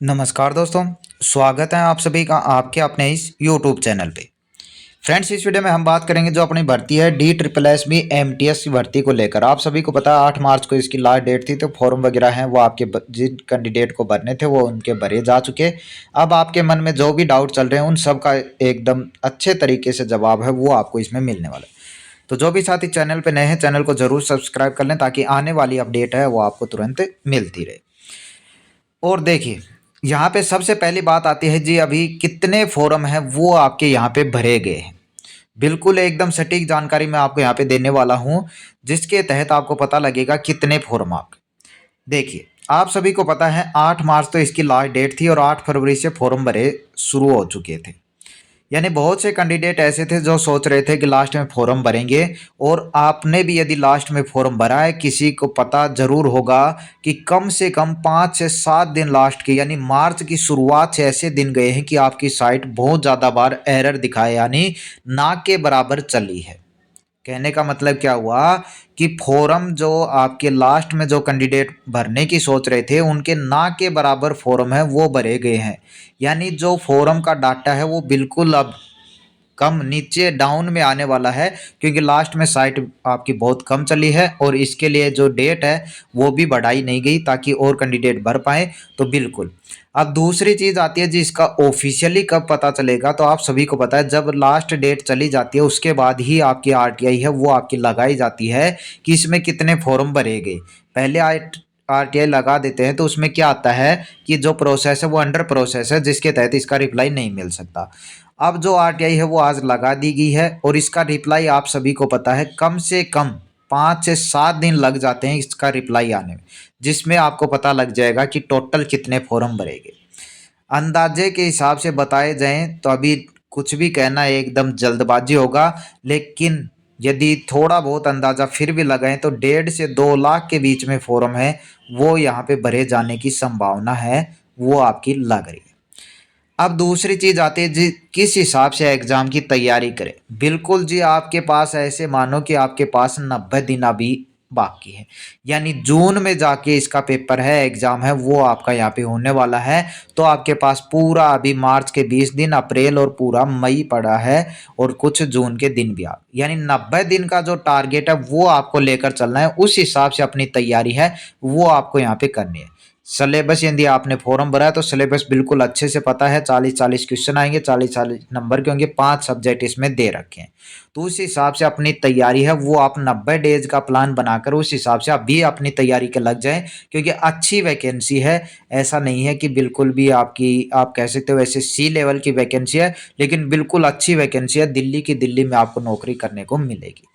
नमस्कार दोस्तों, स्वागत है आप सभी का आपके अपने इस यूट्यूब चैनल पे। फ्रेंड्स, इस वीडियो में हम बात करेंगे जो अपनी भर्ती है DSSB MTS की भर्ती को लेकर। आप सभी को पता है 8 मार्च को इसकी लास्ट डेट थी, तो फॉर्म वगैरह हैं वो आपके जिन कैंडिडेट को भरने थे वो उनके भरे जा चुके। अब आपके मन में जो भी डाउट चल रहे हैं उन सब का एकदम अच्छे तरीके से जवाब है वो आपको इसमें मिलने वाला है। तो जो भी साथी चैनल पर नए हैं चैनल को जरूर सब्सक्राइब कर लें ताकि आने वाली अपडेट है वो आपको तुरंत मिलती रहे। और देखिए, यहाँ पे सबसे पहली बात आती है जी, अभी कितने फॉर्म हैं वो आपके यहाँ पे भरे गए हैं। बिल्कुल एकदम सटीक जानकारी मैं आपको यहाँ पे देने वाला हूँ, जिसके तहत आपको पता लगेगा कितने फॉर्म आपके। देखिए, आप सभी को पता है 8 मार्च तो इसकी लास्ट डेट थी और 8 फरवरी से फॉर्म भरे शुरू हो चुके थे। यानी बहुत से कैंडिडेट ऐसे थे जो सोच रहे थे कि लास्ट में फॉर्म भरेंगे, और आपने भी यदि लास्ट में फॉर्म भरा है, किसी को पता जरूर होगा कि कम से कम 5 से 7 दिन लास्ट के यानी मार्च की शुरुआत से ऐसे दिन गए हैं कि आपकी साइट बहुत ज़्यादा बार एरर दिखाए, यानी ना के बराबर चली है। कहने का मतलब क्या हुआ कि फॉर्म जो आपके लास्ट में जो कैंडिडेट भरने की सोच रहे थे उनके ना के बराबर फॉर्म है वो भरे गए हैं। यानी जो फॉर्म का डाटा है वो बिल्कुल अब कम नीचे डाउन में आने वाला है, क्योंकि लास्ट में साइट आपकी बहुत कम चली है और इसके लिए जो डेट है वो भी बढ़ाई नहीं गई ताकि और कैंडिडेट भर पाए। तो बिल्कुल, अब दूसरी चीज़ आती है जी, इसका ऑफिशियली कब पता चलेगा। तो आप सभी को पता है जब लास्ट डेट चली जाती है उसके बाद ही आपकी RTI है वो आपकी लगाई जाती है कि इसमें कितने फॉर्म भरे गए। पहले RTI लगा देते हैं तो उसमें क्या आता है कि जो प्रोसेस है वो अंडर प्रोसेस है, जिसके तहत इसका रिप्लाई नहीं मिल सकता। अब जो RTI है वो आज लगा दी गई है और इसका रिप्लाई आप सभी को पता है कम से कम 5 से 7 दिन लग जाते हैं इसका रिप्लाई आने में, जिसमें आपको पता लग जाएगा कि टोटल कितने फॉर्म भरेंगे। अंदाजे के हिसाब से बताए जाएं तो अभी कुछ भी कहना एकदम जल्दबाजी होगा, लेकिन यदि थोड़ा बहुत अंदाज़ा फिर भी लगाएं तो 1.5 से 2 लाख के बीच में फॉर्म है वो यहाँ पे भरे जाने की संभावना है वो आपकी लग रही है। अब दूसरी चीज़ आती है जी, किस हिसाब से एग्ज़ाम की तैयारी करें। बिल्कुल जी, आपके पास ऐसे मानो कि आपके पास 90 दिन अभी बाकी है, यानी जून में जाके इसका पेपर है, एग्ज़ाम है वो आपका यहाँ पे होने वाला है। तो आपके पास पूरा अभी मार्च के 20 दिन, अप्रैल और पूरा मई पड़ा है और कुछ जून के दिन भी आप, यानी 90 दिन का जो टारगेट है वो आपको लेकर चलना है। उस हिसाब से अपनी तैयारी है वो आपको यहाँ पे करनी है। सिलेबस यदि आपने फॉर्म भरा है तो सिलेबस बिल्कुल अच्छे से पता है। 40-40 क्वेश्चन आएंगे, 40-40 नंबर के होंगे, 5 सब्जेक्ट इसमें दे रखे हैं। तो उस हिसाब से अपनी तैयारी है वो आप 90 डेज का प्लान बनाकर उस हिसाब से आप भी अपनी तैयारी के लग जाएं, क्योंकि अच्छी वैकेंसी है। ऐसा नहीं है कि बिल्कुल भी आपकी, आप कह सकते हो वैसे C लेवल की वैकेंसी है, लेकिन बिल्कुल अच्छी वैकेंसी है। दिल्ली की दिल्ली में आपको नौकरी करने को मिलेगी।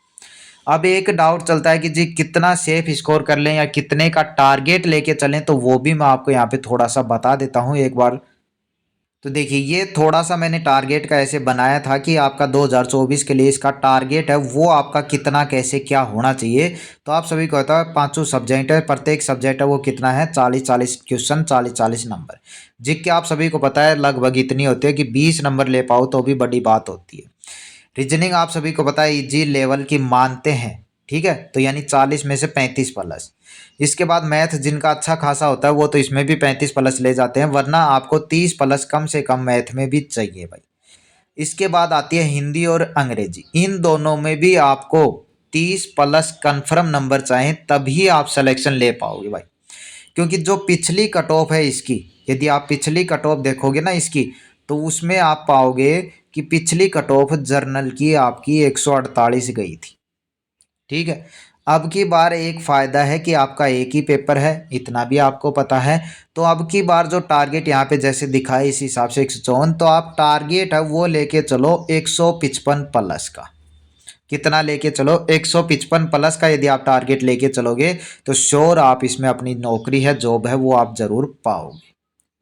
अब एक डाउट चलता है कि जी कितना सेफ स्कोर कर लें या कितने का टारगेट लेके चलें, तो वो भी मैं आपको यहाँ पे थोड़ा सा बता देता हूँ एक बार। तो देखिए, ये थोड़ा सा मैंने टारगेट का ऐसे बनाया था कि आपका 2024 के लिए इसका टारगेट है वो आपका कितना कैसे क्या होना चाहिए। तो आप सभी को पता है 5 सब्जेक्ट है, प्रत्येक सब्जेक्ट है वो कितना है 40-40 क्वेश्चन, 40-40 नंबर। जिसके आप सभी को पता है लगभग इतनी होती है कि 20 नंबर ले पाओ तो भी बड़ी बात होती है। रीजनिंग आप सभी को पता है इजी लेवल की मानते हैं, ठीक है, तो यानी 40 में से 35 प्लस। इसके बाद मैथ जिनका अच्छा खासा होता है वो तो इसमें भी 35 प्लस ले जाते हैं, वरना आपको 30 प्लस कम से कम मैथ में भी चाहिए भाई। इसके बाद आती है हिंदी और अंग्रेजी, इन दोनों में भी आपको 30 प्लस कन्फर्म नंबर चाहिए, तभी आप सिलेक्शन ले पाओगे भाई। क्योंकि जो पिछली कट ऑफ है इसकी, यदि आप पिछली कट ऑफ देखोगे ना इसकी, तो उसमें आप पाओगे कि पिछली कट ऑफ जर्नल की आपकी 148 गई थी, ठीक है। अब की बार एक फ़ायदा है कि आपका एक ही पेपर है, इतना भी आपको पता है। तो अब की बार जो टारगेट यहाँ पे जैसे दिखा है इस हिसाब से 154, तो आप टारगेट है वो लेके चलो 155 प्लस का। कितना लेके चलो 155 प्लस का यदि आप टारगेट लेके चलोगे तो श्योर आप इसमें अपनी नौकरी है, जॉब है वो आप जरूर पाओगे,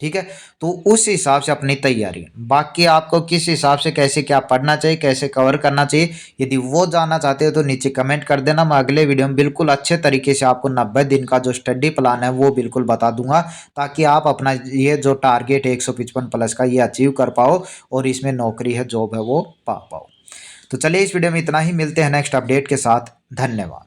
ठीक है। तो उस हिसाब से अपनी तैयारी, बाकी आपको किस हिसाब से कैसे क्या पढ़ना चाहिए, कैसे कवर करना चाहिए, यदि वो जानना चाहते हो तो नीचे कमेंट कर देना। मैं अगले वीडियो में बिल्कुल अच्छे तरीके से आपको 90 दिन का जो स्टडी प्लान है वो बिल्कुल बता दूंगा, ताकि आप अपना ये जो टारगेट है 155 प्लस का ये अचीव कर पाओ और इसमें नौकरी है, जॉब है वो पा पाओ। तो चलिए इस वीडियो में इतना ही, मिलते हैं नेक्स्ट अपडेट के साथ। धन्यवाद।